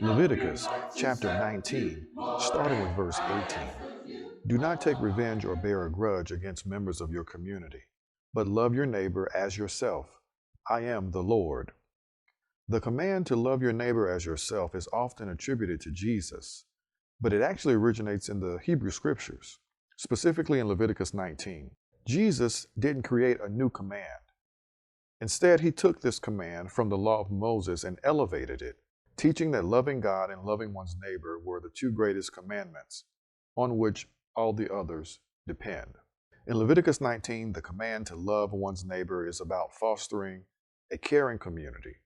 Leviticus chapter 19, starting with verse 18. Do not take revenge or bear a grudge against members of your community, but love your neighbor as yourself. I am the Lord. The command to love your neighbor as yourself is often attributed to Jesus, but it actually originates in the Hebrew scriptures, specifically in Leviticus 19. Jesus didn't create a new command. Instead, he took this command from the law of Moses and elevated it, teaching that loving God and loving one's neighbor were the two greatest commandments on which all the others depend. In Leviticus 19, the command to love one's neighbor is about fostering a caring community.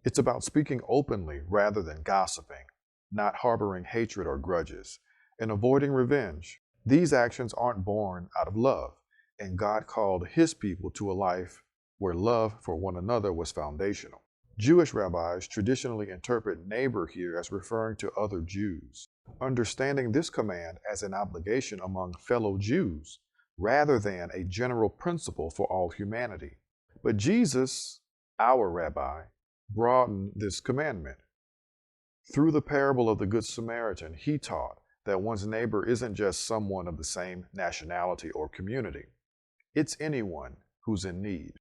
It's about speaking openly rather than gossiping, not harboring hatred or grudges, and avoiding revenge. These actions aren't born out of love, and God called his people to a life where love for one another was foundational. Jewish rabbis traditionally interpret neighbor here as referring to other Jews, understanding this command as an obligation among fellow Jews rather than a general principle for all humanity. But Jesus, our rabbi, broadened this commandment. Through the parable of the Good Samaritan, he taught that one's neighbor isn't just someone of the same nationality or community. It's anyone who's in need.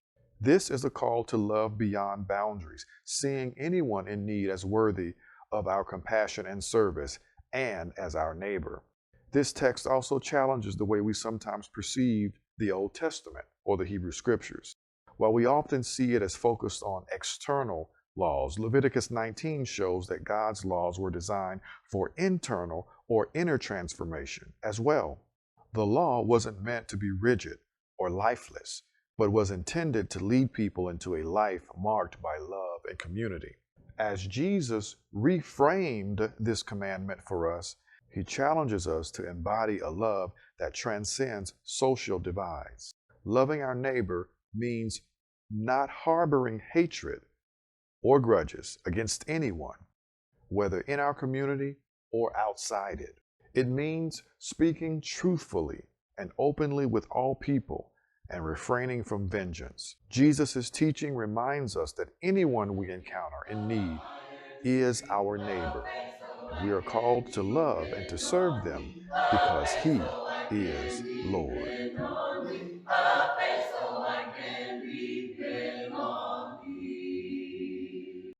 This is a call to love beyond boundaries, seeing anyone in need as worthy of our compassion and service and as our neighbor. This text also challenges the way we sometimes perceive the Old Testament or the Hebrew Scriptures. While we often see it as focused on external laws, Leviticus 19 shows that God's laws were designed for internal or inner transformation as well. The law wasn't meant to be rigid or lifeless, but was intended to lead people into a life marked by love and community. As Jesus reframed this commandment for us, he challenges us to embody a love that transcends social divides. Loving our neighbor means not harboring hatred or grudges against anyone, whether in our community or outside it. It means speaking truthfully and openly with all people and refraining from vengeance. Jesus' teaching reminds us that anyone we encounter in need is our neighbor, and we are called to love and to serve them because he is Lord.